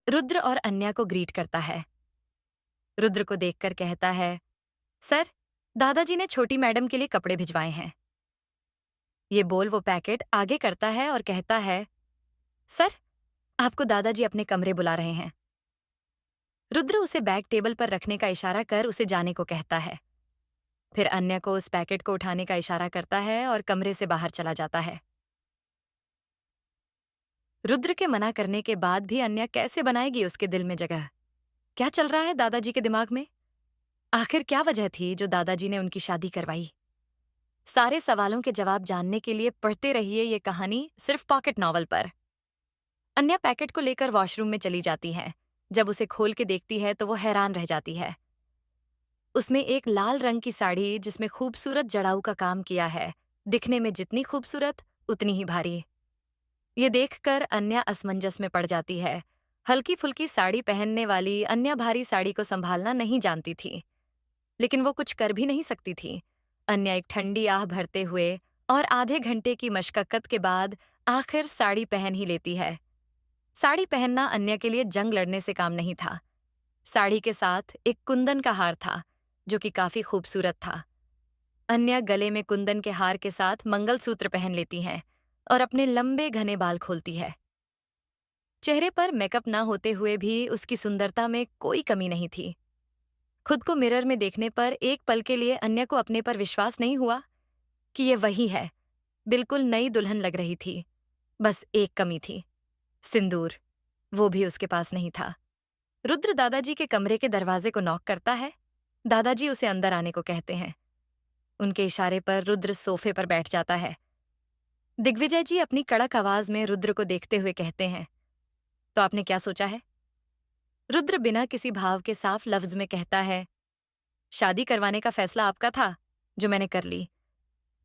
रुद्र और अन्या को ग्रीट करता है। रुद्र को देखकर कहता है, सर, दादाजी ने छोटी मैडम के लिए कपड़े भिजवाए हैं। ये बोल वो पैकेट आगे करता है और कहता है, सर, आपको दादाजी अपने कमरे बुला रहे हैं। रुद्र उसे बैग टेबल पर रखने का इशारा कर उसे जाने को कहता है। फिर अन्य को उस पैकेट को उठाने का इशारा करता है और कमरे से बाहर चला जाता है। रुद्र के मना करने के बाद भी अन्य कैसे बनाएगी उसके दिल में जगह? क्या चल रहा है दादाजी के दिमाग में? आखिर क्या वजह थी जो दादाजी ने उनकी शादी करवाई? सारे सवालों के जवाब जानने के लिए पढ़ते रहिए ये कहानी सिर्फ पॉकेट नॉवल पर। अन्य पैकेट को लेकर वॉशरूम में चली जाती है। जब उसे खोल के देखती है तो वो हैरान रह जाती है। उसमें एक लाल रंग की साड़ी जिसमें खूबसूरत जड़ाऊ का काम किया है, दिखने में जितनी खूबसूरत उतनी ही भारी। ये देखकर अन्या असमंजस में पड़ जाती है। हल्की फुल्की साड़ी पहनने वाली अन्या भारी साड़ी को संभालना नहीं जानती थी, लेकिन वो कुछ कर भी नहीं सकती थी। अन्या एक ठंडी आह भरते हुए और आधे घंटे की मशक्कत के बाद आखिर साड़ी पहन ही लेती है। साड़ी पहनना अन्या के लिए जंग लड़ने से काम नहीं था। साड़ी के साथ एक कुंदन का हार था, जो कि काफी खूबसूरत था। अन्या गले में कुंदन के हार के साथ मंगलसूत्र पहन लेती हैं और अपने लंबे घने बाल खोलती है। चेहरे पर मेकअप ना होते हुए भी उसकी सुंदरता में कोई कमी नहीं थी। खुद को मिरर में देखने पर एक पल के लिए अन्या को अपने पर विश्वास नहीं हुआ कि ये वही है। बिल्कुल नई दुल्हन लग रही थी। बस एक कमी थी, सिंदूर। वो भी उसके पास नहीं था। रुद्र दादाजी के कमरे के दरवाजे को नॉक करता है। दादाजी उसे अंदर आने को कहते हैं। उनके इशारे पर रुद्र सोफे पर बैठ जाता है। दिग्विजय जी अपनी कड़क आवाज में रुद्र को देखते हुए कहते हैं, तो आपने क्या सोचा है? रुद्र बिना किसी भाव के साफ लफ्ज में कहता है, शादी करवाने का फैसला आपका था, जो मैंने कर ली।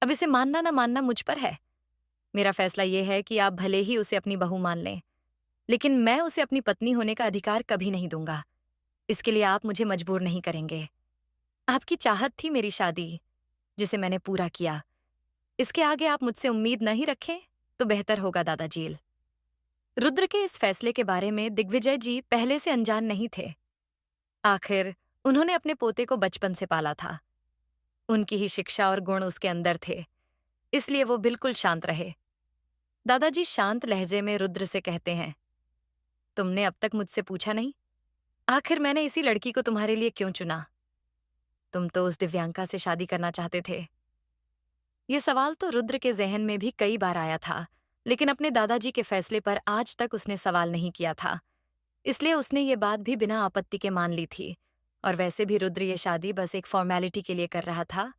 अब इसे मानना ना मानना मुझ पर है। मेरा फैसला यह है कि आप भले ही उसे अपनी बहू मान लें, लेकिन मैं उसे अपनी पत्नी होने का अधिकार कभी नहीं दूंगा। इसके लिए आप मुझे मजबूर नहीं करेंगे। आपकी चाहत थी मेरी शादी, जिसे मैंने पूरा किया। इसके आगे आप मुझसे उम्मीद नहीं रखें तो बेहतर होगा दादाजी। रुद्र के इस फैसले के बारे में दिग्विजय जी पहले से अनजान नहीं थे। आखिर उन्होंने अपने पोते को बचपन से पाला था। उनकी ही शिक्षा और गुण उसके अंदर थे, इसलिए वो बिल्कुल शांत रहे। दादाजी शांत लहजे में रुद्र से कहते हैं, तुमने अब तक मुझसे पूछा नहीं, आखिर मैंने इसी लड़की को तुम्हारे लिए क्यों चुना? तुम तो उस दिव्यांका से शादी करना चाहते थे। ये सवाल तो रुद्र के जहन में भी कई बार आया था, लेकिन अपने दादाजी के फैसले पर आज तक उसने सवाल नहीं किया था। इसलिए उसने ये बात भी बिना आपत्ति के मान ली थी। और वैसे भी रुद्र ये शादी बस एक फॉर्मेलिटी के लिए कर रहा था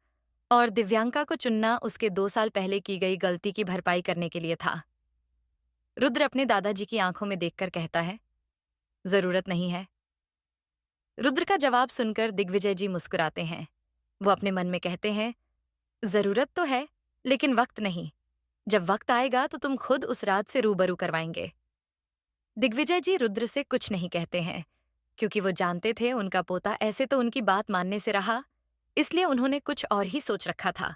और दिव्यांका को चुनना उसके 2 साल पहले की गई गलती की भरपाई करने के लिए था। रुद्र अपने दादाजी की आंखों में देखकर कहता है, जरूरत नहीं है। रुद्र का जवाब सुनकर दिग्विजय जी मुस्कुराते हैं। वो अपने मन में कहते हैं, जरूरत तो है, लेकिन वक्त नहीं। जब वक्त आएगा तो तुम खुद उस रात से रूबरू करवाएंगे। दिग्विजय जी रुद्र से कुछ नहीं कहते हैं, क्योंकि वो जानते थे उनका पोता ऐसे तो उनकी बात मानने से रहा, इसलिए उन्होंने कुछ और ही सोच रखा था।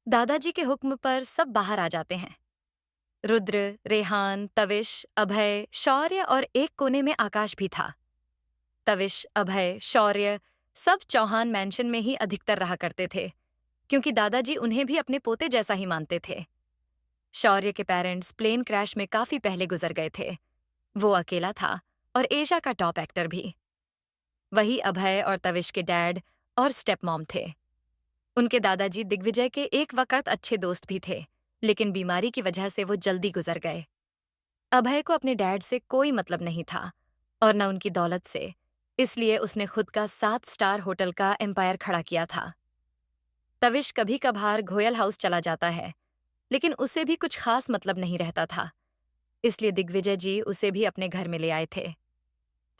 दादाजी के हुक्म पर सब बाहर आ जाते हैं। रुद्र, रेहान, तविश, अभय, शौर्य और एक कोने में आकाश भी था। तविश, अभय, शौर्य सब चौहान मैंशन में ही अधिकतर रहा करते थे, क्योंकि दादाजी उन्हें भी अपने पोते जैसा ही मानते थे। शौर्य के पेरेंट्स प्लेन क्रैश में काफी पहले गुजर गए थे। वो अकेला था और एशिया का टॉप एक्टर भी। वही अभय और तविश के डैड और स्टेप मॉम थे। उनके दादाजी दिग्विजय के एक वक्त अच्छे दोस्त भी थे, लेकिन बीमारी की वजह से वो जल्दी गुजर गए। अभय को अपने डैड से कोई मतलब नहीं था और न उनकी दौलत से, इसलिए उसने खुद का 7 स्टार होटल का एम्पायर खड़ा किया था। तविश कभी कभार घोयल हाउस चला जाता है, लेकिन उसे भी कुछ खास मतलब नहीं रहता था, इसलिए दिग्विजय जी उसे भी अपने घर में ले आए थे।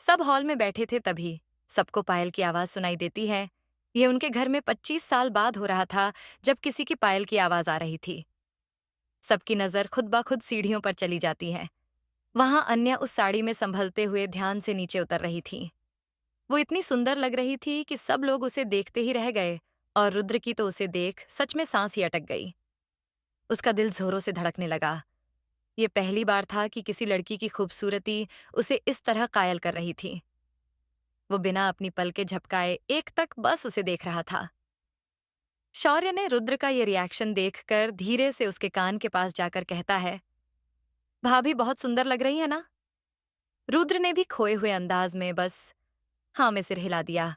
सब हॉल में बैठे थे, तभी सबको पायल की आवाज सुनाई देती है। ये उनके घर में 25 साल बाद हो रहा था जब किसी की पायल की आवाज आ रही थी। सबकी नजर खुद ब खुद सीढ़ियों पर चली जाती है। वहां अन्या उस साड़ी में संभलते हुए ध्यान से नीचे उतर रही थी। वो इतनी सुंदर लग रही थी कि सब लोग उसे देखते ही रह गए और रुद्र की तो उसे देख सच में सांस ही अटक गई। उसका दिल जोरों से धड़कने लगा। ये पहली बार था कि किसी लड़की की खूबसूरती उसे इस तरह कायल कर रही थी। वो बिना अपनी पलकें झपकाए एक तक बस उसे देख रहा था। शौर्य ने रुद्र का ये रिएक्शन देखकर धीरे से उसके कान के पास जाकर कहता है, भाभी बहुत सुंदर लग रही है ना? रुद्र ने भी खोए हुए अंदाज में बस हाँ में सिर हिला दिया,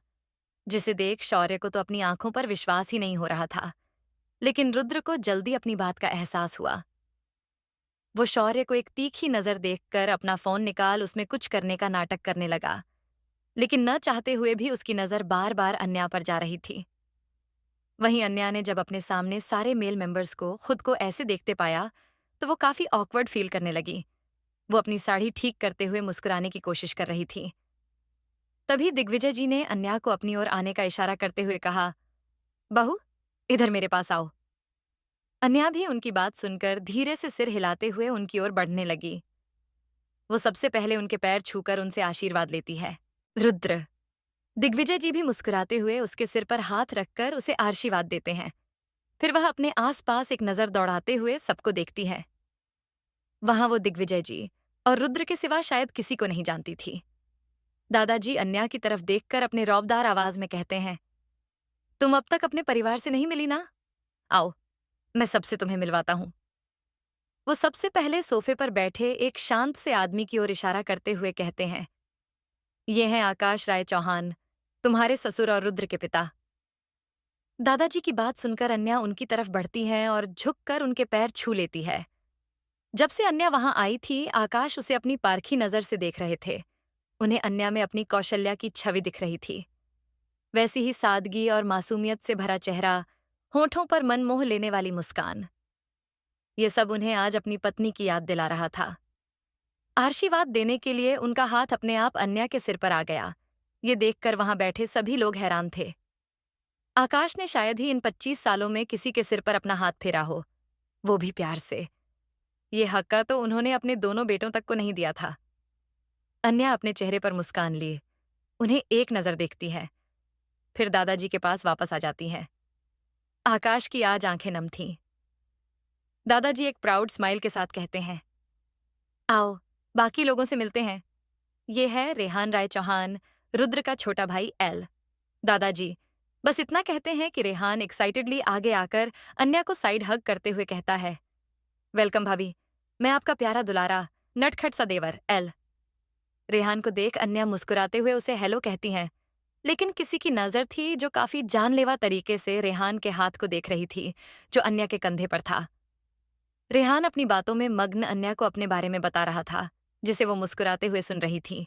जिसे देख शौर्य को तो अपनी आंखों पर विश्वास ही नहीं हो रहा था। लेकिन रुद्र को जल्दी अपनी बात का एहसास हुआ। वो शौर्य को एक तीखी नजर देखकर अपना फोन निकाल उसमें कुछ करने का नाटक करने लगा, लेकिन न चाहते हुए भी उसकी नजर बार बार अन्या पर जा रही थी। वहीं अन्या ने जब अपने सामने सारे मेल मेंबर्स को खुद को ऐसे देखते पाया तो वो काफी ऑकवर्ड फील करने लगी। वो अपनी साड़ी ठीक करते हुए मुस्कुराने की कोशिश कर रही थी। तभी दिग्विजय जी ने अन्या को अपनी ओर आने का इशारा करते हुए कहा, बहू, इधर मेरे पास आओ। अन्या भी उनकी बात सुनकर धीरे से सिर हिलाते हुए उनकी ओर बढ़ने लगी। वो सबसे पहले उनके पैर छूकर उनसे आशीर्वाद लेती है। रुद्र। दिग्विजय जी भी मुस्कुराते हुए उसके सिर पर हाथ रखकर उसे आशीर्वाद देते हैं। फिर वह अपने आसपास एक नजर दौड़ाते हुए सबको देखती है। वहां वो दिग्विजय जी और रुद्र के सिवा शायद किसी को नहीं जानती थी। दादाजी अन्या की तरफ देखकर अपने रौबदार आवाज में कहते हैं, तुम अब तक अपने परिवार से नहीं मिली ना? आओ, मैं सबसे तुम्हें मिलवाता हूं। वो सबसे पहले सोफे पर बैठे एक शांत से आदमी की ओर इशारा करते हुए कहते हैं, ये हैं आकाश राय चौहान, तुम्हारे ससुर और रुद्र के पिता। दादाजी की बात सुनकर अन्या उनकी तरफ बढ़ती है और झुककर उनके पैर छू लेती है। जब से अन्या वहां आई थी, आकाश उसे अपनी पारखी नजर से देख रहे थे। उन्हें अन्या में अपनी कौशल्या की छवि दिख रही थी। वैसी ही सादगी और मासूमियत से भरा चेहरा, होठों पर मन मोह लेने वाली मुस्कान, ये सब उन्हें आज अपनी पत्नी की याद दिला रहा था। आशीर्वाद देने के लिए उनका हाथ अपने आप अन्या के सिर पर आ गया। ये देखकर वहां बैठे सभी लोग हैरान थे। आकाश ने शायद ही इन 25 सालों में किसी के सिर पर अपना हाथ फेरा हो, वो भी प्यार से। ये हक्का तो उन्होंने अपने दोनों बेटों तक को नहीं दिया था। अन्या अपने चेहरे पर मुस्कान लिए उन्हें एक नजर देखती है, फिर दादाजी के पास वापस आ जाती है। आकाश की आज आंखें नम थीं। दादाजी एक प्राउड स्माइल के साथ कहते हैं, आओ, बाकी लोगों से मिलते हैं। ये है रेहान राय चौहान, रुद्र का छोटा भाई एल। दादाजी बस इतना कहते हैं कि रेहान एक्साइटेडली आगे आकर अन्या को साइड हग करते हुए कहता है, वेलकम भाभी, मैं आपका प्यारा दुलारा नटखट सा देवर एल। रेहान को देख अन्या मुस्कुराते हुए उसे हेलो कहती हैं, लेकिन किसी की नजर थी जो काफी जानलेवा तरीके से रेहान के हाथ को देख रही थी, जो अन्या के कंधे पर था। रेहान अपनी बातों में मग्न अन्या को अपने बारे में बता रहा था, जिसे वो मुस्कुराते हुए सुन रही थी।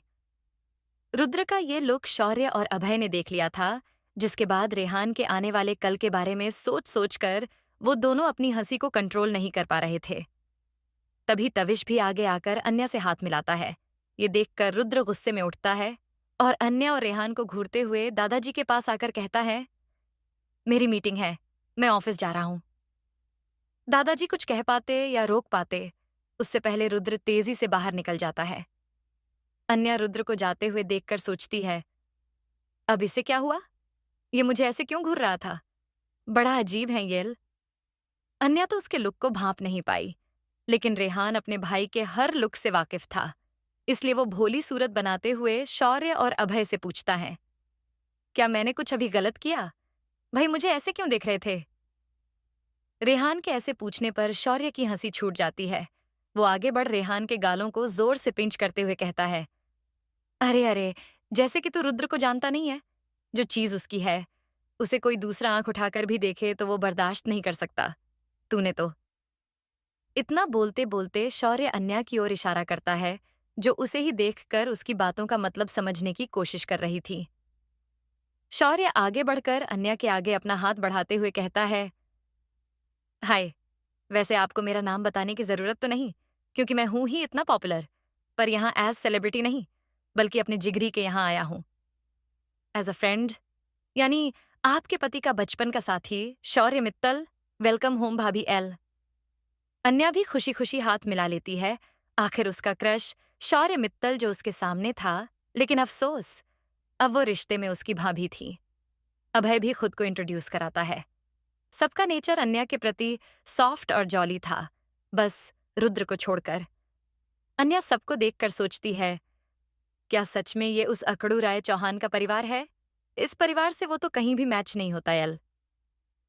रुद्र का ये लुक शौर्य और अभय ने देख लिया था, जिसके बाद रेहान के आने वाले कल के बारे में सोच सोच कर वो दोनों अपनी हंसी को कंट्रोल नहीं कर पा रहे थे। तभी तविश भी आगे आकर अन्या से हाथ मिलाता है। ये देखकर रुद्र गुस्से में उठता है और अन्या और रेहान को घूरते हुए दादाजी के पास आकर कहता है, मेरी मीटिंग है, मैं ऑफिस जा रहा हूं। दादाजी कुछ कह पाते या रोक पाते, उससे पहले रुद्र तेजी से बाहर निकल जाता है। अन्या रुद्र को जाते हुए देखकर सोचती है, अब इसे क्या हुआ? ये मुझे ऐसे क्यों घूर रहा था? बड़ा अजीब है ये। अन्या तो उसके लुक को भांप नहीं पाई, लेकिन रेहान अपने भाई के हर लुक से वाकिफ था, इसलिए वो भोली सूरत बनाते हुए शौर्य और अभय से पूछता है, क्या मैंने कुछ अभी गलत किया? भाई मुझे ऐसे क्यों देख रहे थे? रेहान के ऐसे पूछने पर शौर्य की हंसी छूट जाती है। वो आगे बढ़ रेहान के गालों को जोर से पिंच करते हुए कहता है, अरे अरे, जैसे कि तू रुद्र को जानता नहीं है। जो चीज उसकी है, उसे कोई दूसरा आंख उठाकर भी देखे तो वो बर्दाश्त नहीं कर सकता। तूने तो। इतना बोलते बोलते शौर्य अन्या की ओर इशारा करता है, जो उसे ही देखकर उसकी बातों का मतलब समझने की कोशिश कर रही थी। शौर्य आगे बढ़कर अन्या के आगे अपना हाथ बढ़ाते हुए कहता है, हाय, वैसे आपको मेरा नाम बताने की जरूरत तो नहीं, क्योंकि मैं हूं ही इतना पॉपुलर, पर यहाँ एज सेलिब्रिटी नहीं, बल्कि अपने जिगरी के यहाँ आया हूं एज अ फ्रेंड, यानी आपके पति का बचपन का साथी शौर्य मित्तल। वेलकम होम भाभी एल। अन्या भी खुशी खुशी हाथ मिला लेती है। आखिर उसका क्रश शौर्य मित्तल जो उसके सामने था, लेकिन अफसोस अब वो रिश्ते में उसकी भाभी थी। अभय भी खुद को इंट्रोड्यूस कराता है। सबका नेचर अन्या के प्रति सॉफ्ट और जॉली था, बस रुद्र को छोड़कर। अन्या सबको देखकर सोचती है, क्या सच में ये उस अकड़ू राय चौहान का परिवार है? इस परिवार से वो तो कहीं भी मैच नहीं होता यल।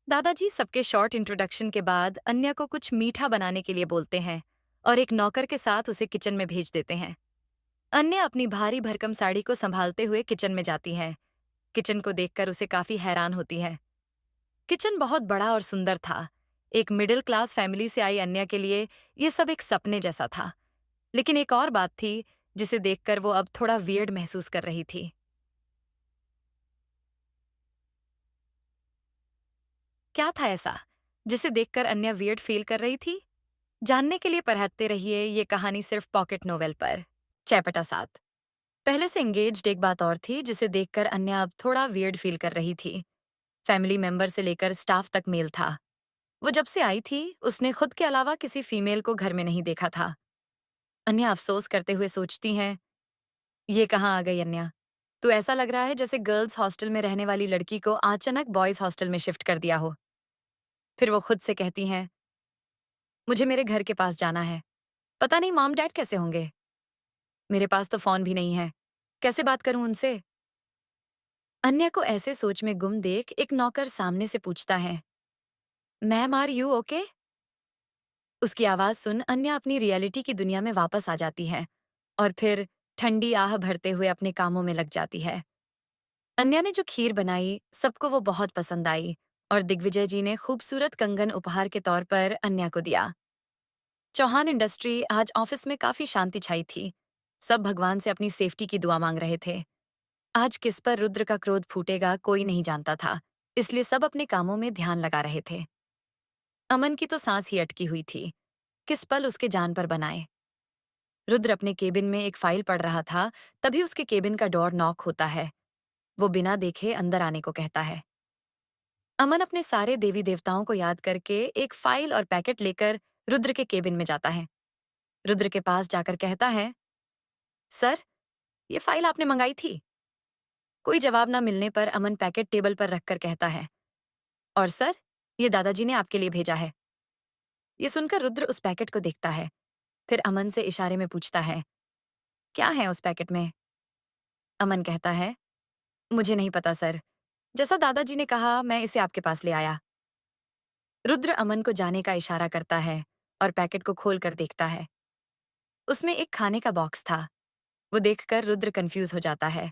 दादाजी सबके शॉर्ट इंट्रोडक्शन के बाद अन्या को कुछ मीठा बनाने के लिए बोलते हैं और एक नौकर के साथ उसे किचन में भेज देते हैं। अन्या अपनी भारी भरकम साड़ी को संभालते हुए किचन में जाती है। किचन को देखकर उसे काफी हैरान होती है। किचन बहुत बड़ा और सुंदर था। एक मिडिल क्लास फैमिली से आई अन्या के लिए ये सब एक सपने जैसा था। लेकिन एक और बात थी जिसे देखकर वो अब थोड़ा वियर्ड महसूस कर रही थी। क्या था ऐसा जिसे देखकर अन्या वियर्ड फील कर रही थी? जानने के लिए पढ़ते रहिए ये कहानी सिर्फ पॉकेट नोवेल पर। चैपटा 7। पहले से एंगेज्ड एक बात और थी जिसे देखकर अन्या अब थोड़ा वियर्ड फील कर रही थी। फैमिली मेंबर से लेकर स्टाफ तक मेल था। वो जब से आई थी उसने खुद के अलावा किसी फीमेल को घर में नहीं देखा था। अन्या अफसोस करते हुए सोचती हैं, ये कहाँ आ गई अन्या? तू ऐसा लग रहा है जैसे गर्ल्स हॉस्टल में रहने वाली लड़की को अचानक बॉयज हॉस्टल में शिफ्ट कर दिया हो। फिर वो खुद से कहती हैं, मुझे मेरे घर के पास जाना है। पता नहीं मॉम डैड कैसे होंगे। मेरे पास तो फोन भी नहीं है। कैसे बात करूं उनसे? अन्या को ऐसे सोच में गुम देख एक नौकर सामने से पूछता है, मैम आर यू ओके? उसकी आवाज सुन अन्या अपनी रियलिटी की दुनिया में वापस आ जाती है और फिर ठंडी आह भरते हुए अपने कामों में लग जाती है। अन्या ने जो खीर बनाई सबको वो बहुत पसंद आई और दिग्विजय जी ने खूबसूरत कंगन उपहार के तौर पर अन्या को दिया। चौहान इंडस्ट्री आज ऑफिस में काफी शांति छाई थी। सब भगवान से अपनी सेफ्टी की दुआ मांग रहे थे। आज किस पर रुद्र का क्रोध फूटेगा कोई नहीं जानता था, इसलिए सब अपने कामों में ध्यान लगा रहे थे। अमन की तो सांस ही अटकी हुई थी। किस पल उसके जान पर बनाए। रुद्र अपने केबिन में एक फाइल पढ़ रहा था, तभी उसके केबिन का डोर नॉक होता है। वो बिना देखे अंदर आने को कहता है। अमन अपने सारे देवी देवताओं को याद करके एक फाइल और पैकेट लेकर रुद्र के केबिन में जाता है। रुद्र के पास जाकर कहता है, सर, ये फाइल आपने मंगाई थी? कोई जवाब ना मिलने पर अमन पैकेट टेबल पर रखकर कहता है, और सर, ये दादाजी ने आपके लिए भेजा है। ये सुनकर रुद्र उस पैकेट को देखता है, फिर अमन से इशारे में पूछता है, क्या है उस पैकेट में? अमन कहता है, मुझे नहीं पता सर, जैसा दादाजी ने कहा मैं इसे आपके पास ले आया। रुद्र अमन को जाने का इशारा करता है और पैकेट को खोल कर देखता है। उसमें एक खाने का बॉक्स था। वो देखकर रुद्र कंफ्यूज हो जाता है।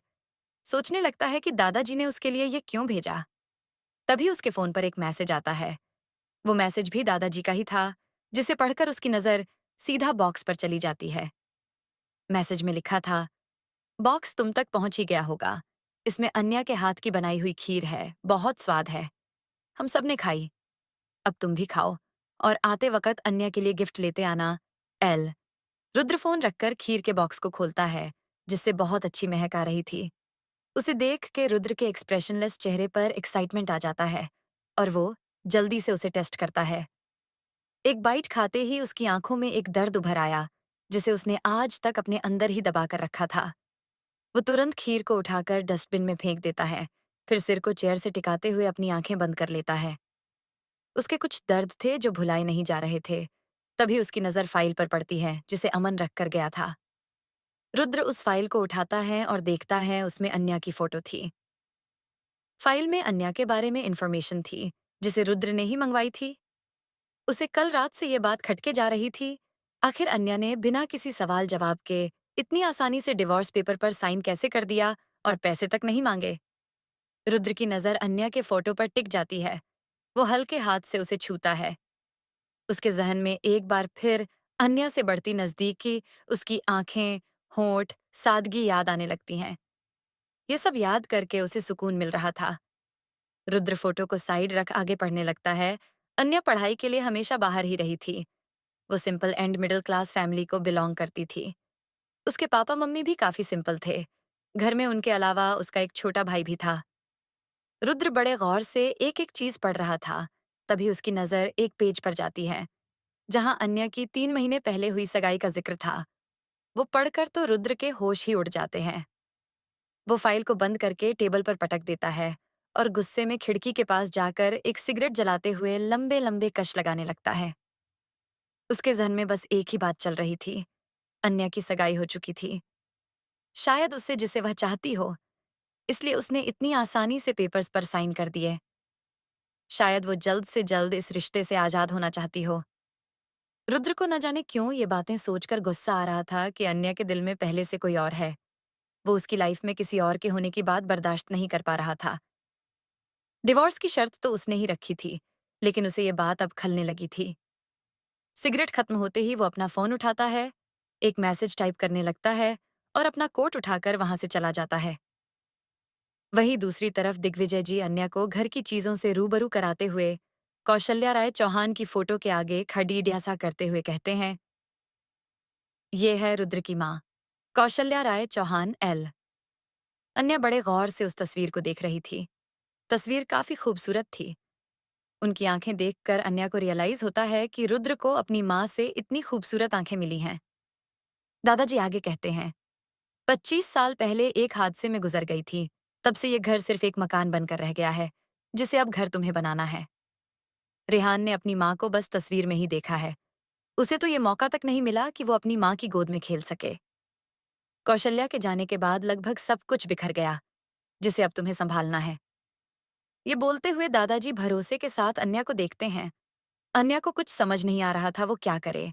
सोचने लगता है कि दादाजी ने उसके लिए ये क्यों भेजा। तभी उसके फोन पर एक मैसेज आता है। वो मैसेज भी दादाजी का ही था, जिसे पढ़कर उसकी नजर सीधा बॉक्स पर चली जाती है। मैसेज में लिखा था, बॉक्स तुम तक पहुंच ही गया होगा। इसमें अन्या के हाथ की बनाई हुई खीर है, बहुत स्वाद है। हम सब ने खाई, अब तुम भी खाओ और आते वक्त अन्या के लिए गिफ्ट लेते आना। एल। रुद्र फोन रखकर खीर के बॉक्स को खोलता है, जिससे बहुत अच्छी महक आ रही थी। उसे देख के रुद्र के एक्सप्रेशनलेस चेहरे पर एक्साइटमेंट आ जाता है और वो जल्दी से उसे टेस्ट करता है। एक बाइट खाते ही उसकी आंखों में एक दर्द उभर आया, जिसे उसने आज तक अपने अंदर ही दबा कर रखा था। वो तुरंत खीर को उठाकर डस्टबिन में फेंक देता है, फिर सिर को चेयर से टिकाते हुए अपनी आंखें बंद कर लेता है। उसके कुछ दर्द थे जो भुलाए नहीं जा रहे थे। तभी उसकी नजर फाइल पर पड़ती है, जिसे अमन रख कर गया था। रुद्र उस फाइल को उठाता है और देखता है उसमें अन्या की फोटो थी। फाइल में अन्या के बारे में इंफॉर्मेशन थी, जिसे रुद्र ने ही मंगवाई थी। उसे कल रात से ये बात खटके जा रही थी, आखिर अन्या ने बिना किसी सवाल जवाब के इतनी आसानी से डिवोर्स पेपर पर साइन कैसे कर दिया और पैसे तक नहीं मांगे। रुद्र की नजर अन्या के फोटो पर टिक जाती है। वो हल्के हाथ से उसे छूता है। उसके जहन में एक बार फिर अन्या से बढ़ती नजदीकी, उसकी आंखें, होंठ, सादगी याद आने लगती हैं। ये सब याद करके उसे सुकून मिल रहा था। रुद्र फोटो को साइड रख आगे पढ़ने लगता है। अन्या पढ़ाई के लिए हमेशा बाहर ही रही थी। वो simple and middle class family को बिलोंग करती थी। उसके पापा मम्मी भी काफी सिंपल थे। घर में उनके अलावा उसका एक छोटा भाई भी था। रुद्र बड़े गौर से एक एक चीज पढ़ रहा था। तभी उसकी नजर एक पेज पर जाती है, जहां अन्या की 3 महीने पहले हुई सगाई का जिक्र था। वो पढ़कर तो रुद्र के होश ही उड़ जाते हैं। वो फाइल को बंद करके टेबल पर पटक देता है और गुस्से में खिड़की के पास जाकर एक सिगरेट जलाते हुए लंबे लंबे कश लगाने लगता है। उसके जहन में बस एक ही बात चल रही थी, अन्या की सगाई हो चुकी थी। शायद उससे जिसे वह चाहती हो, इसलिए उसने इतनी आसानी से पेपर्स पर साइन कर दिए। शायद वो जल्द से जल्द इस रिश्ते से आजाद होना चाहती हो। रुद्र को न जाने क्यों ये बातें सोचकर गुस्सा आ रहा था कि अन्या के दिल में पहले से कोई और है। वो उसकी लाइफ में किसी और के होने की बात बर्दाश्त नहीं कर पा रहा था। डिवोर्स की शर्त तो उसने ही रखी थी, लेकिन उसे ये बात अब खलने लगी थी। सिगरेट खत्म होते ही वो अपना फोन उठाता है, एक मैसेज टाइप करने लगता है और अपना कोट उठाकर वहां से चला जाता है। वहीं दूसरी तरफ दिग्विजय जी अन्या को घर की चीजों से रूबरू कराते हुए कौशल्या राय चौहान की फोटो के आगे खड़ी ड्यासा करते हुए कहते हैं, ये है रुद्र की माँ, कौशल्या राय चौहान एल। अन्या बड़े गौर से उस तस्वीर को देख रही थी। तस्वीर काफी खूबसूरत थी। उनकी आंखें देखकर अन्या को रियलाइज होता है कि रुद्र को अपनी माँ से इतनी खूबसूरत आंखें मिली हैं। दादाजी आगे कहते हैं, 25 साल पहले एक हादसे में गुजर गई थी। तब से ये घर सिर्फ एक मकान बनकर रह गया है, जिसे अब घर तुम्हें बनाना है। रेहान ने अपनी माँ को बस तस्वीर में ही देखा है। उसे तो ये मौका तक नहीं मिला कि वो अपनी माँ की गोद में खेल सके। कौशल्या के जाने के बाद लगभग सब कुछ बिखर गया, जिसे अब तुम्हें संभालना है। ये बोलते हुए दादाजी भरोसे के साथ अन्या को देखते हैं। अन्या को कुछ समझ नहीं आ रहा था वो क्या करे,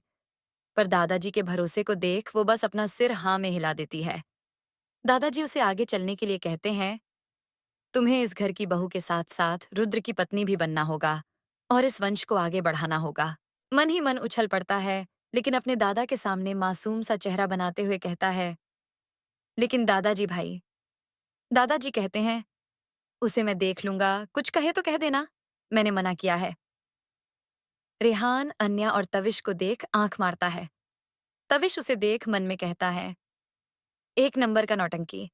पर दादाजी के भरोसे को देख वो बस अपना सिर हाँ में हिला देती है। दादाजी उसे आगे चलने के लिए कहते हैं, तुम्हें इस घर की बहू के साथ साथ रुद्र की पत्नी भी बनना होगा और इस वंश को आगे बढ़ाना होगा। मन ही मन उछल पड़ता है, लेकिन अपने दादा के सामने मासूम सा चेहरा बनाते हुए कहता है, लेकिन दादाजी भाई। दादाजी कहते हैं, उसे मैं देख लूंगा, कुछ कहे तो कह देना, मैंने मना किया है। रेहान अन्या और तविश को देख आंख मारता है। तविश उसे देख मन में कहता है, एक नंबर का नौटंकी,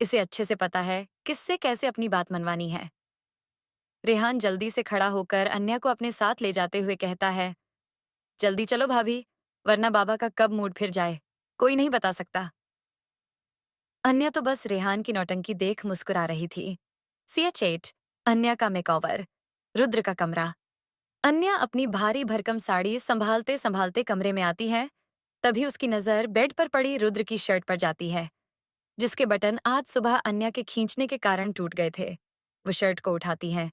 इसे अच्छे से पता है किससे कैसे अपनी बात मनवानी है। रेहान जल्दी से खड़ा होकर अन्या को अपने साथ ले जाते हुए कहता है, जल्दी चलो भाभी, वरना बाबा का कब मूड फिर जाए, कोई नहीं बता सकता। अन्या तो बस रेहान की नौटंकी देख मुस्कुरा रही थी। CH8, अन्या का मेकओवर, रुद्र का कमरा। अन्या अपनी भारी भरकम साड़ी संभालते संभालते कमरे में आती है, तभी उसकी नजर बेड पर पड़ी रुद्र की शर्ट पर जाती है, जिसके बटन आज सुबह अन्या के खींचने के कारण टूट गए थे। वो शर्ट को उठाती है,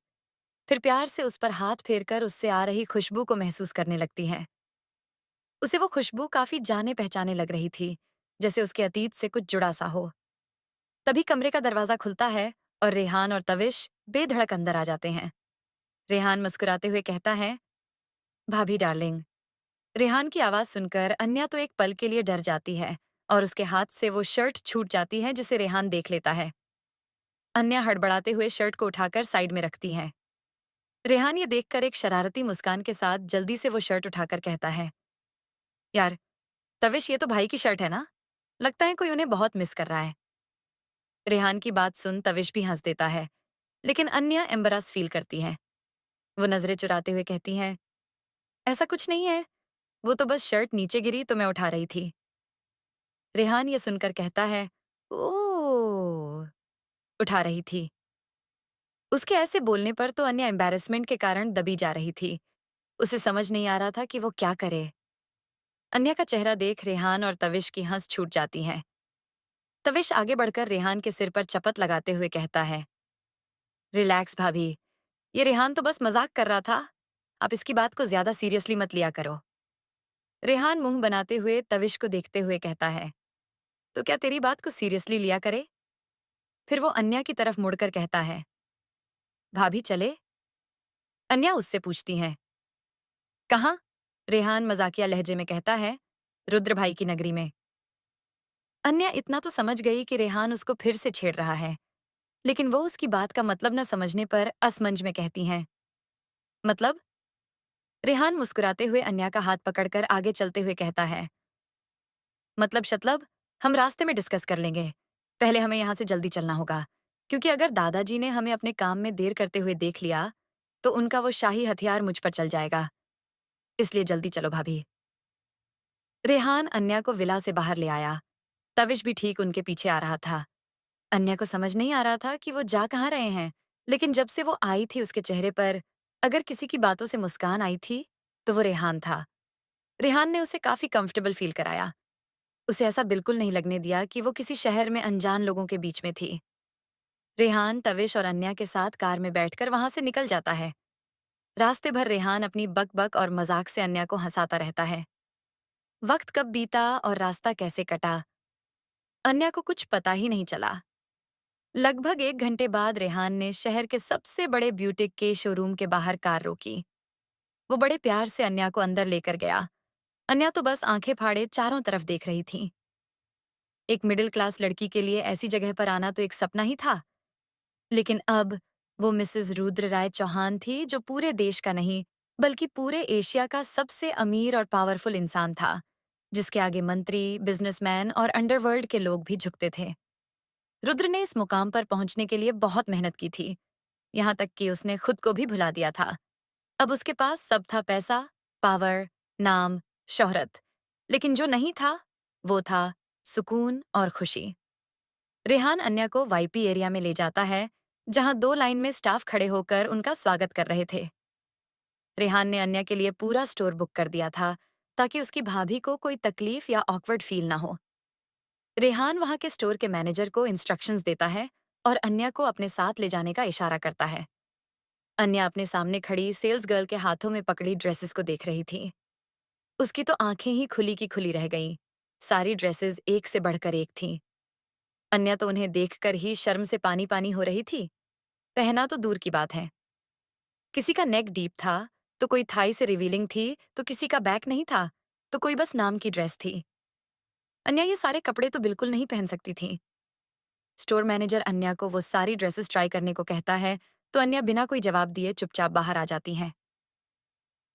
फिर प्यार से उस पर हाथ फेरकर उससे आ रही खुशबू को महसूस करने लगती है। उसे वो खुशबू काफी जाने पहचाने लग रही थी, जैसे उसके अतीत से कुछ जुड़ा सा हो। तभी कमरे का दरवाजा खुलता है और रेहान और तविश बेधड़क अंदर आ जाते हैं। रेहान मुस्कुराते हुए कहता है, भाभी डार्लिंग। रेहान की आवाज सुनकर अन्या तो एक पल के लिए डर जाती है और उसके हाथ से वो शर्ट छूट जाती है, जिसे रेहान देख लेता है। अन्या हड़बड़ाते हुए शर्ट को उठाकर साइड में रखती है। रेहान ये देखकर एक शरारती मुस्कान के साथ जल्दी से वो शर्ट उठाकर कहता है, यार तविश, ये तो भाई की शर्ट है ना? लगता है कोई उन्हें बहुत मिस कर रहा है। रेहान की बात सुन तविश भी हंस देता है, लेकिन अन्या एम्बरास फील करती है। वो नजरें चुराते हुए कहती हैं, ऐसा कुछ नहीं है, वो तो बस शर्ट नीचे गिरी तो मैं उठा रही थी। रेहान ये सुनकर कहता है, ओह, उठा रही थी। उसके ऐसे बोलने पर तो अन्य एम्बैरेसमेंट के कारण दबी जा रही थी। उसे समझ नहीं आ रहा था कि वो क्या करे। अन्या का चेहरा देख रेहान और तविश की हंस छूट जाती है। तविश आगे बढ़कर रेहान के सिर पर चपत लगाते हुए कहता है, रिलैक्स भाभी, ये रेहान तो बस मजाक कर रहा था, आप इसकी बात को ज्यादा सीरियसली मत लिया करो। रेहान मुंह बनाते हुए तविश को देखते हुए कहता है, तो क्या तेरी बात को सीरियसली लिया करे? फिर वो अन्या की तरफ मुड़कर कहता है, भाभी चले? अन्या उससे पूछती है, कहाँ? रेहान मजाकिया लहजे में कहता है, रुद्र भाई की नगरी में। अन्या इतना तो समझ गई कि रेहान उसको फिर से छेड़ रहा है, लेकिन वो उसकी बात का मतलब न समझने पर असमंज में कहती हैं, मतलब? रेहान मुस्कुराते हुए अन्या का हाथ पकड़कर आगे चलते हुए कहता है, मतलब शतलब, हम रास्ते में डिस्कस कर लेंगे। पहले हमें यहाँ से जल्दी चलना होगा, क्योंकि अगर दादाजी ने हमें अपने काम में देर करते हुए देख लिया, तो उनका वो शाही हथियार मुझ पर चल जाएगा। इसलिए जल्दी चलो भाभी। रेहान अन्या को विला से बाहर ले आया। तविश भी ठीक उनके पीछे आ रहा था। अन्या को समझ नहीं आ रहा था कि वो जा कहाँ रहे हैं, लेकिन जब से वो आई थी उसके चेहरे पर अगर किसी की बातों से मुस्कान आई थी, तो वो रेहान था। रेहान ने उसे काफी कंफर्टेबल फील कराया। उसे ऐसा बिल्कुल नहीं लगने दिया कि वो किसी शहर में अनजान लोगों के बीच में थी। रेहान तविश और अन्या के साथ कार में बैठकर वहां से निकल जाता है। रास्ते भर रेहान अपनी बक-बक और मजाक से अन्या को हंसाता रहता है। वक्त कब बीता और रास्ता कैसे कटा, अन्या को कुछ पता ही नहीं चला। लगभग 1 घंटे बाद रेहान ने शहर के सबसे बड़े ब्यूटिक के शोरूम के बाहर कार रोकी। वो बड़े प्यार से अन्या को अंदर लेकर गया। अन्या तो बस आंखें फाड़े चारों तरफ देख रही थी। एक मिडिल क्लास लड़की के लिए ऐसी जगह पर आना तो एक सपना ही था। लेकिन अब वो मिसेस रुद्र राय चौहान थी, जो पूरे देश का नहीं बल्कि पूरे एशिया का सबसे अमीर और पावरफुल इंसान था, जिसके आगे मंत्री, बिजनेसमैन और अंडरवर्ल्ड के लोग भी झुकते थे। रुद्र ने इस मुकाम पर पहुंचने के लिए बहुत मेहनत की थी, यहाँ तक कि उसने खुद को भी भुला दिया था। अब उसके पास सब था, पैसा, पावर, नाम, शोहरत। लेकिन जो नहीं था, वो था सुकून और खुशी। रेहान अन्या को वाईपी एरिया में ले जाता है, जहां 2 लाइन में स्टाफ खड़े होकर उनका स्वागत कर रहे थे। रेहान ने अन्या के लिए पूरा स्टोर बुक कर दिया था, ताकि उसकी भाभी को कोई तकलीफ या ऑकवर्ड फील ना हो। रेहान वहां के स्टोर के मैनेजर को इंस्ट्रक्शंस देता है और अन्या को अपने साथ ले जाने का इशारा करता है। अन्या अपने सामने खड़ी सेल्स गर्ल के हाथों में पकड़ी ड्रेसेस को देख रही थी। उसकी तो आंखें ही खुली की खुली रह गईं। सारी ड्रेसेस एक से बढ़कर एक थीं। अन्या तो उन्हें देखकर ही शर्म से पानी पानी हो रही थी। पहना तो दूर की बात है। किसी का नेक डीप था, तो कोई थाई से रिवीलिंग थी, तो किसी का बैक नहीं था, तो कोई बस नाम की ड्रेस थी। अन्या ये सारे कपड़े तो बिल्कुल नहीं पहन सकती थी। स्टोर मैनेजर अन्या को वो सारी ड्रेसेस ट्राई करने को कहता है, तो अन्या बिना कोई जवाब दिए चुपचाप बाहर आ जाती हैं।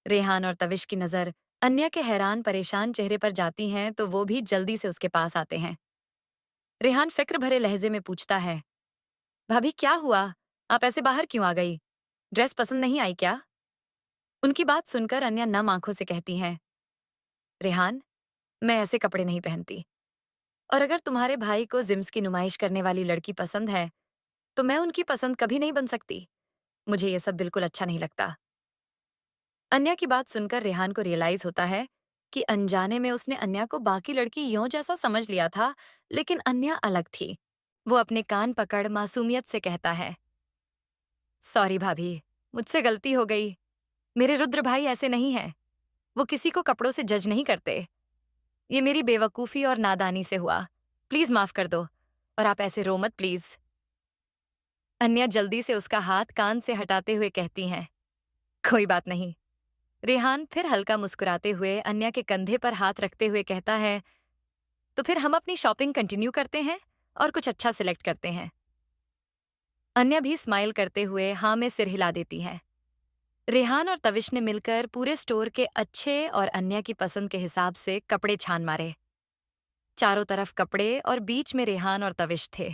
रेहान और तविश की नजर अन्या के हैरान परेशान चेहरे पर जाती हैं, तो वो भी जल्दी से उसके पास आते हैं। रेहान फिक्र भरे लहजे में पूछता है, भाभी क्या हुआ? आप ऐसे बाहर क्यों आ गई? ड्रेस पसंद नहीं आई क्या? उनकी बात सुनकर अन्या नम आंखों से कहती है, रेहान, मैं ऐसे कपड़े नहीं पहनती। और अगर तुम्हारे भाई को जिम्स की नुमाइश करने वाली लड़की पसंद है, तो मैं उनकी पसंद कभी नहीं बन सकती। मुझे ये सब बिल्कुल अच्छा नहीं लगता। अन्या की बात सुनकर रेहान को रियलाइज होता है कि अनजाने में उसने अन्या को बाकी लड़की यों जैसा समझ लिया था, लेकिन अन्या अलग थी। वो अपने कान पकड़ मासूमियत से कहता है, सॉरी भाभी, मुझसे गलती हो गई। मेरे रुद्र भाई ऐसे नहीं हैं। वो किसी को कपड़ों से जज नहीं करते। ये मेरी बेवकूफ़ी और नादानी से हुआ। प्लीज़ माफ़ कर दो, और आप ऐसे रो मत प्लीज़। अन्या जल्दी से उसका हाथ कान से हटाते हुए कहती हैं, कोई बात नहीं। रेहान फिर हल्का मुस्कुराते हुए अन्या के कंधे पर हाथ रखते हुए कहता है, तो फिर हम अपनी शॉपिंग कंटिन्यू करते हैं और कुछ अच्छा सिलेक्ट करते हैं। अन्या भी स्माइल करते हुए हाँ में सिर हिला देती है। रेहान और तविश ने मिलकर पूरे स्टोर के अच्छे और अन्या की पसंद के हिसाब से कपड़े छान मारे। चारों तरफ कपड़े और बीच में रेहान और तविश थे।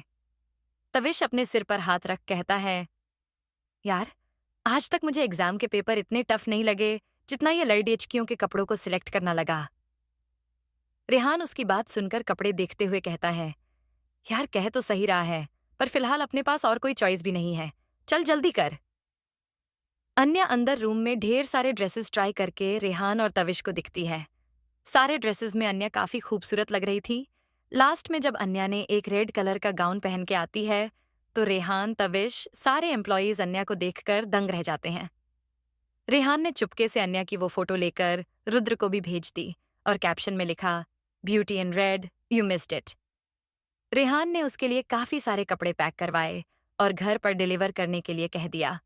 तविश अपने सिर पर हाथ रख कहता है, यार, आज तक मुझे एग्जाम के पेपर इतने टफ नहीं लगे जितना ये लड़कियों के कपड़ों को सिलेक्ट करना लगा। रेहान उसकी बात सुनकर कपड़े देखते हुए कहता है, यार कह तो सही रहा है, पर फिलहाल अपने पास और कोई चॉइस भी नहीं है। चल जल्दी कर। अन्या अंदर रूम में ढेर सारे ड्रेसेस ट्राई करके रेहान और तविश को दिखती है। सारे ड्रेसेस में अन्या काफी खूबसूरत लग रही थी। लास्ट में जब अन्या ने एक रेड कलर का गाउन पहन के आती है, तो रेहान, तविश, सारे एम्प्लॉयज अन्या को देखकर दंग रह जाते हैं। रेहान ने चुपके से अन्या की वो फोटो लेकर रुद्र को भी भेज दी और कैप्शन में लिखा, beauty in red, you missed it. Rehan ने उसके लिए काफी सारे कपड़े पैक करवाए और घर पर डिलीवर करने के लिए कह दिया।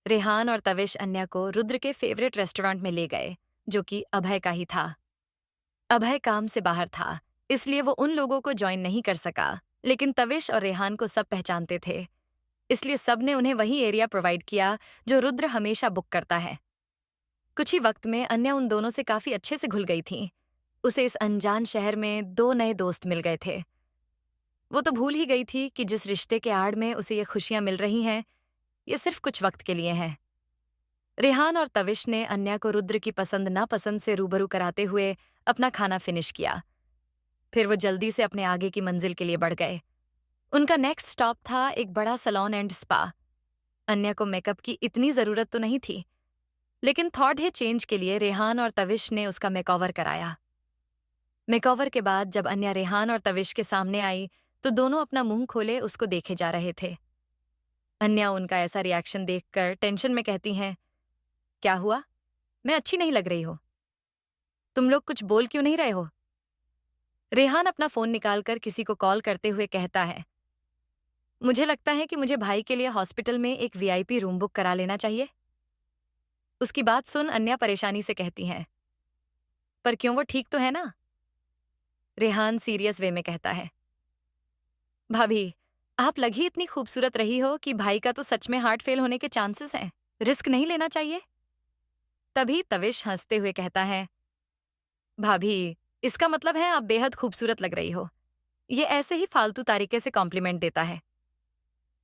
रेहान और तविश अन्या को रुद्र के फेवरेट रेस्टोरेंट में ले गए, जो कि अभय का ही था। अभय काम से बाहर था, इसलिए वो उन लोगों को ज्वाइन नहीं कर सका, लेकिन तविश और रेहान को सब पहचानते थे, इसलिए सब ने उन्हें वही एरिया प्रोवाइड किया जो रुद्र हमेशा बुक करता है। कुछ ही वक्त में अन्या उन दोनों से काफी अच्छे से घुल गई थी। उसे इस अनजान शहर में 2 नए दोस्त मिल गए थे। वो तो भूल ही गई थी कि जिस रिश्ते के आड़ में उसे ये खुशियां मिल रही हैं, ये सिर्फ कुछ वक्त के लिए हैं। रेहान और तविश ने अन्या को रुद्र की पसंद नापसंद से रूबरू कराते हुए अपना खाना फिनिश किया। फिर वो जल्दी से अपने आगे की मंजिल के लिए बढ़ गए। उनका नेक्स्ट स्टॉप था एक बड़ा सैलून एंड स्पा। अन्या को मेकअप की इतनी जरूरत तो नहीं थी, लेकिन थॉट है चेंज के लिए रेहान और तविश ने उसका मेकओवर कराया। मेकओवर के बाद जब अन्या रेहान और तविश के सामने आई तो दोनों अपना मुंह खोले उसको देखे जा रहे थे। अन्या उनका ऐसा रिएक्शन देखकर टेंशन में कहती हैं, क्या हुआ? मैं अच्छी नहीं लग रही हो? तुम लोग कुछ बोल क्यों नहीं रहे हो? रेहान अपना फोन निकालकर किसी को कॉल करते हुए कहता है, मुझे लगता है कि मुझे भाई के लिए हॉस्पिटल में एक वीआईपी रूम बुक करा लेना चाहिए। उसकी बात सुन अन्या परेशानी से कहती हैं, पर क्यों, वो ठीक तो है ना? रेहान सीरियस वे में कहता है, भाभी, आप लग ही इतनी खूबसूरत रही हो कि भाई का तो सच में हार्ट फेल होने के चांसेस हैं। रिस्क नहीं लेना चाहिए। तभी तविश हंसते हुए कहता है, भाभी, इसका मतलब है आप बेहद खूबसूरत लग रही हो। ये ऐसे ही फालतू तरीके से कॉम्प्लीमेंट देता है।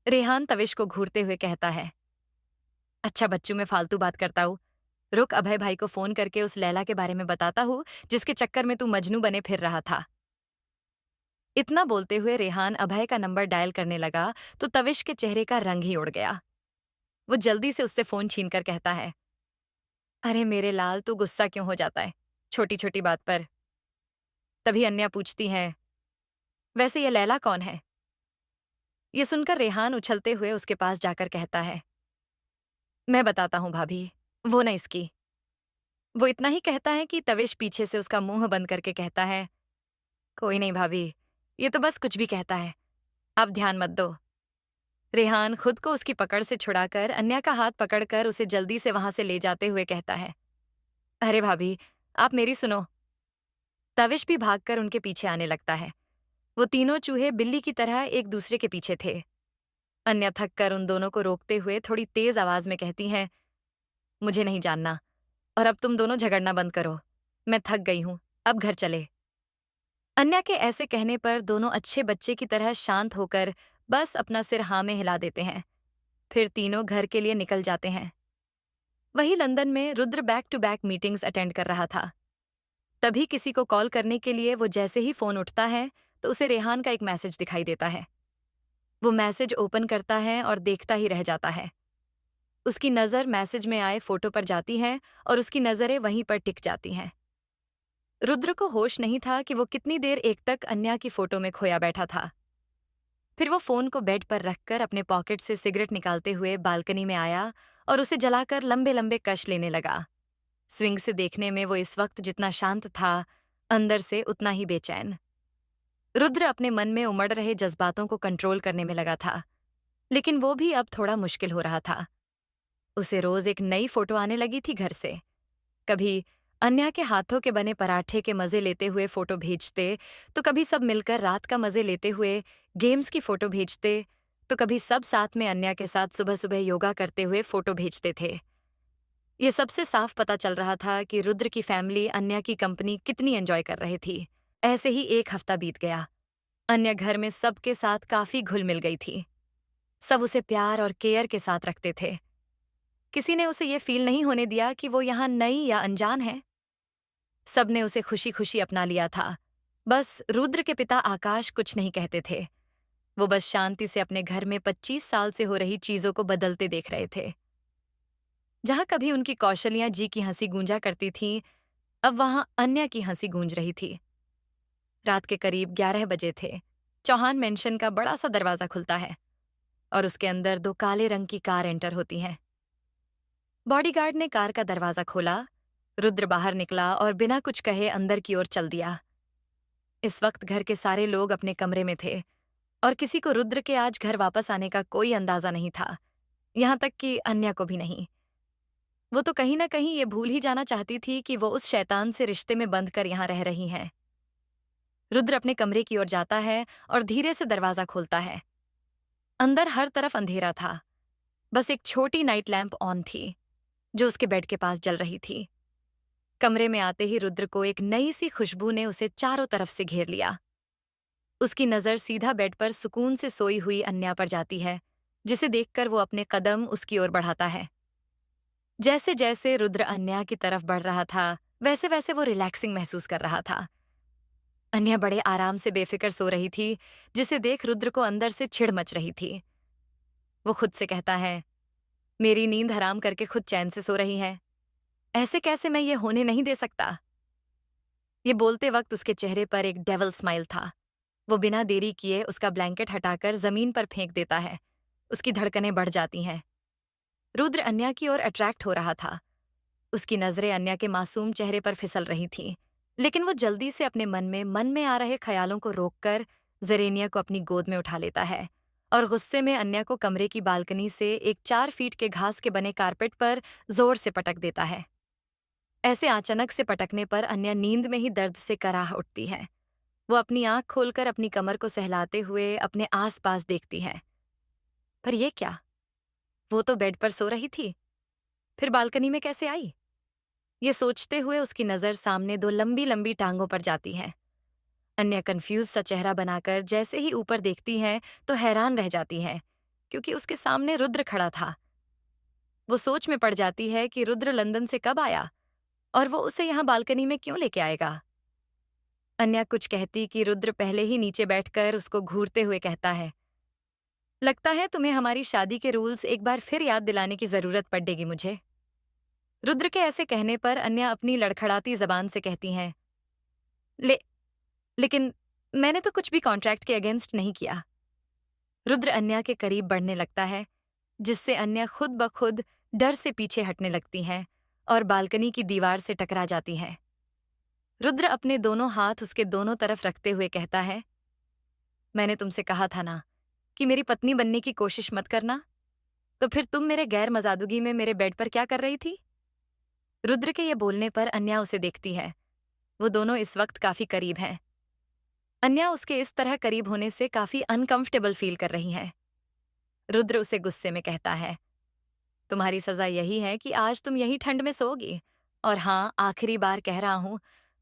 रेहान तविश को घूरते हुए कहता है, अच्छा बच्चू, मैं फालतू बात करता हूँ। रुक, अभय भाई को फोन करके उस लैला के बारे में बताता हूँ जिसके चक्कर में तू मजनू बने फिर रहा था। इतना बोलते हुए रेहान अभय का नंबर डायल करने लगा तो तविश के चेहरे का रंग ही उड़ गया। वो जल्दी से उससे फोन छीनकर कहता है, अरे मेरे लाल, तू गुस्सा क्यों हो जाता है छोटी छोटी बात पर? तभी अन्या पूछती है, वैसे ये लैला कौन है? ये सुनकर रेहान उछलते हुए उसके पास जाकर कहता है, मैं बताता हूँ भाभी, वो न इसकी। वो इतना ही कहता है कि तविश पीछे से उसका मुंह बंद करके कहता है, कोई नहीं भाभी, ये तो बस कुछ भी कहता है, आप ध्यान मत दो। रेहान खुद को उसकी पकड़ से छुड़ाकर अन्या का हाथ पकड़कर उसे जल्दी से वहां से ले जाते हुए कहता है, अरे भाभी, आप मेरी सुनो। तविश भी भागकर उनके पीछे आने लगता है। वो तीनों चूहे बिल्ली की तरह एक दूसरे के पीछे थे। अन्या थक कर उन दोनों को रोकते हुए थोड़ी तेज आवाज में कहती हैं, मुझे नहीं जानना, और अब तुम दोनों झगड़ना बंद करो। मैं थक गई हूं, अब घर चले। अन्या के ऐसे कहने पर दोनों अच्छे बच्चे की तरह शांत होकर बस अपना सिर हाँ में हिला देते हैं। फिर तीनों घर के लिए निकल जाते हैं। वही लंदन में Rudra back to back meetings attend कर रहा था। तभी किसी को कॉल करने के लिए वो जैसे ही फोन उठता है तो उसे रेहान का एक मैसेज दिखाई देता है। वो मैसेज ओपन करता है और देखता ही रह जाता है। उसकी नज़र मैसेज में आए फोटो पर जाती है और उसकी नज़रें वहीं पर टिक जाती हैं। रुद्र को होश नहीं था कि वो कितनी देर एक तक अन्या की फोटो में खोया बैठा था। फिर वो फोन को बेड पर रखकर अपने पॉकेट से सिगरेट निकालते हुए बालकनी में आया और उसे जलाकर लंबे लंबे कश लेने लगा। स्विंग से देखने में वो इस वक्त जितना शांत था, अंदर से उतना ही बेचैन। रुद्र अपने मन में उमड़ रहे जज्बातों को कंट्रोल करने में लगा था, लेकिन वो भी अब थोड़ा मुश्किल हो रहा था। उसे रोज एक नई फोटो आने लगी थी घर से। कभी अन्या के हाथों के बने पराठे के मजे लेते हुए फोटो भेजते, तो कभी सब मिलकर रात का मजे लेते हुए गेम्स की फोटो भेजते, तो कभी सब साथ में अन्या के साथ सुबह सुबह योगा करते हुए फोटो भेजते थे। ये सबसे साफ पता चल रहा था कि रुद्र की फैमिली अन्या की कंपनी कितनी एंजॉय कर रही थी। ऐसे ही एक हफ्ता बीत गया। अन्या घर में सबके साथ काफी घुल मिल गई थी। सब उसे प्यार और केयर के साथ रखते थे। किसी ने उसे ये फील नहीं होने दिया कि वो यहाँ नई या अनजान है। सबने उसे खुशी खुशी अपना लिया था। बस रुद्र के पिता आकाश कुछ नहीं कहते थे। वो बस शांति से अपने घर में 25 साल से हो रही चीजों को बदलते देख रहे थे। जहां कभी उनकी कौशलियां जी की हंसी गूंजा करती थीं, अब वहां अन्या की हंसी गूंज रही थी। रात के करीब 11 बजे थे। चौहान मेंशन का बड़ा सा दरवाजा खुलता है और उसके अंदर दो काले रंग की कार एंटर होती हैं। बॉडीगार्ड ने कार का दरवाजा खोला। रुद्र बाहर निकला और बिना कुछ कहे अंदर की ओर चल दिया। इस वक्त घर के सारे लोग अपने कमरे में थे और किसी को रुद्र के आज घर वापस आने का कोई अंदाजा नहीं था, यहां तक कि अन्या को भी नहीं। वो तो कहीं ना कहीं ये भूल ही जाना चाहती थी कि वो उस शैतान से रिश्ते में बंध कर यहां रह रही हैं। रुद्र अपने कमरे की ओर जाता है और धीरे से दरवाजा खोलता है। अंदर हर तरफ अंधेरा था। बस एक छोटी नाइट लैंप ऑन थी जो उसके बेड के पास जल रही थी। कमरे में आते ही रुद्र को एक नई सी खुशबू ने उसे चारों तरफ से घेर लिया। उसकी नजर सीधा बेड पर सुकून से सोई हुई अन्या पर जाती है, जिसे देखकर वो अपने कदम उसकी ओर बढ़ाता है। जैसे जैसे रुद्र अन्या की तरफ बढ़ रहा था, वैसे वैसे वो रिलैक्सिंग महसूस कर रहा था। अन्या बड़े आराम से बेफिक्र सो रही थी, जिसे देख रुद्र को अंदर से चिढ़ मच रही थी। वो खुद से कहता है, मेरी नींद हराम करके खुद चैन से सो रही है। ऐसे कैसे, मैं ये होने नहीं दे सकता। ये बोलते वक्त उसके चेहरे पर एक डेविल स्माइल था। वो बिना देरी किए उसका ब्लैंकेट हटाकर जमीन पर फेंक देता है। उसकी धड़कनें बढ़ जाती हैं। रुद्र अन्या की ओर अट्रैक्ट हो रहा था। उसकी नजरें अन्या के मासूम चेहरे पर फिसल रही थीं। लेकिन वो जल्दी से अपने मन में आ रहे ख्यालों को रोककर जरेनिया को अपनी गोद में उठा लेता है और गुस्से में अन्या को कमरे की बालकनी से एक 4 फीट के घास के बने कारपेट पर जोर से पटक देता है। ऐसे अचानक से पटकने पर अन्या नींद में ही दर्द से कराह उठती है। वो अपनी आंख खोलकर अपनी कमर को सहलाते हुए अपने आसपास देखती है। पर ये क्या? वो तो बेड पर सो रही थी, फिर बालकनी में कैसे आई? ये सोचते हुए उसकी नजर सामने दो लंबी लंबी टांगों पर जाती है। अन्य कंफ्यूज सा चेहरा बनाकर जैसे ही ऊपर देखती है तो हैरान रह जाती है, क्योंकि उसके सामने रुद्र खड़ा था। वो सोच में पड़ जाती है कि रुद्र लंदन से कब आया और वो उसे यहाँ बालकनी में क्यों लेके आएगा। अन्या कुछ कहती कि रुद्र पहले ही नीचे बैठकर उसको घूरते हुए कहता है, लगता है तुम्हें हमारी शादी के रूल्स एक बार फिर याद दिलाने की जरूरत पड़ेगी मुझे। रुद्र के ऐसे कहने पर अन्या अपनी लड़खड़ाती जबान से कहती हैं, ले लेकिन मैंने तो कुछ भी कॉन्ट्रैक्ट के अगेंस्ट नहीं किया। रुद्र अन्या के करीब बढ़ने लगता है, जिससे अन्या खुद ब खुद डर से पीछे हटने लगती हैं और बालकनी की दीवार से टकरा जाती हैं। रुद्र अपने दोनों हाथ उसके दोनों तरफ रखते हुए कहता है, मैंने तुमसे कहा था ना कि मेरी पत्नी बनने की कोशिश मत करना। तो फिर तुम मेरे गैर मजादुगी में मेरे बेड पर क्या कर रही थी? रुद्र के ये बोलने पर अन्या उसे देखती है। वो दोनों इस वक्त काफी करीब हैं। अन्या उसके इस तरह करीब होने से काफी अनकंफर्टेबल फील कर रही है। रुद्र उसे गुस्से में कहता है, तुम्हारी सजा यही है कि आज तुम यही ठंड में सोओगी। और हाँ, आखिरी बार कह रहा हूं,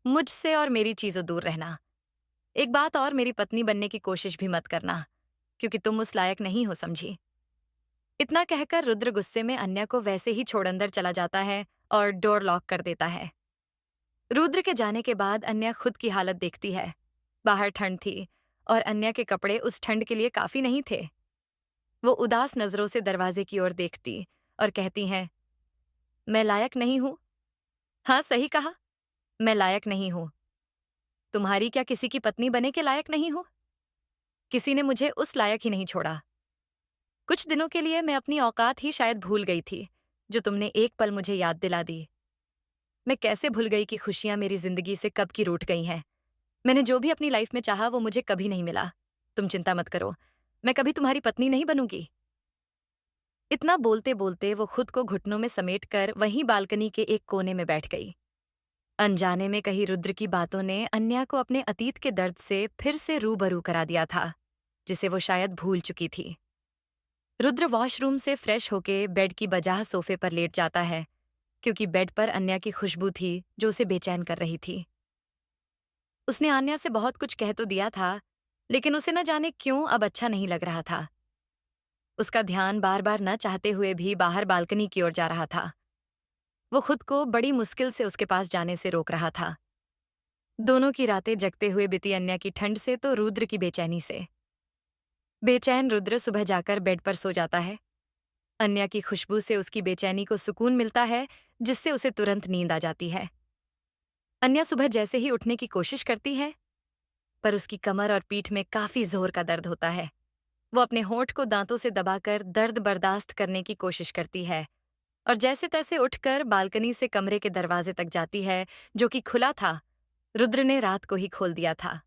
मुझसे और मेरी चीजों दूर रहना। एक बात और, मेरी पत्नी बनने की कोशिश भी मत करना, क्योंकि तुम उस लायक नहीं हो, समझी? इतना कहकर रुद्र गुस्से में अन्या को वैसे ही छोड़ अंदर चला जाता है और डोर लॉक कर देता है। रुद्र के जाने के बाद अन्या खुद की हालत देखती है। बाहर ठंड थी और अन्या के कपड़े उस ठंड के लिए काफी नहीं थे। वो उदास नजरों से दरवाजे की ओर देखती और कहती हैं, मैं लायक नहीं हूं। हाँ, सही कहा, मैं लायक नहीं हूं। तुम्हारी क्या किसी की पत्नी बने के लायक नहीं हूं? किसी ने मुझे उस लायक ही नहीं छोड़ा। कुछ दिनों के लिए मैं अपनी औकात ही शायद भूल गई थी, जो तुमने एक पल मुझे याद दिला दी। मैं कैसे भूल गई कि खुशियां मेरी जिंदगी से कब की रूठ गई हैं। मैंने जो भी अपनी लाइफ में चाहा वो मुझे कभी नहीं मिला। तुम चिंता मत करो, मैं कभी तुम्हारी पत्नी नहीं बनूंगी। इतना बोलते बोलते वो खुद को घुटनों में समेटकर वहीं बालकनी के एक कोने में बैठ गई। अनजाने में कही रुद्र की बातों ने अन्या को अपने अतीत के दर्द से फिर से रूबरू करा दिया था, जिसे वो शायद भूल चुकी थी। रुद्र वॉशरूम से फ्रेश होके बेड की बजाह सोफे पर लेट जाता है, क्योंकि बेड पर अन्या की खुशबू थी जो उसे बेचैन कर रही थी। उसने आन्या से बहुत कुछ कह तो दिया था, लेकिन उसे न जाने क्यों अब अच्छा नहीं लग रहा था। उसका ध्यान बार बार न चाहते हुए भी बाहर बालकनी की ओर जा रहा था। वो खुद को बड़ी मुश्किल से उसके पास जाने से रोक रहा था। दोनों की रातें जगते हुए बीती, अन्या की ठंड से तो रुद्र की बेचैनी से। बेचैन रुद्र सुबह जाकर बेड पर सो जाता है। अन्या की खुशबू से उसकी बेचैनी को सुकून मिलता है, जिससे उसे तुरंत नींद आ जाती है। अन्या सुबह जैसे ही उठने की कोशिश करती है, पर उसकी कमर और पीठ में काफी जोर का दर्द होता है। वो अपने होंठ को दांतों से दबाकर दर्द बर्दाश्त करने की कोशिश करती है और जैसे तैसे उठकर बालकनी से कमरे के दरवाजे तक जाती है, जो कि खुला था। रुद्र ने रात को ही खोल दिया था।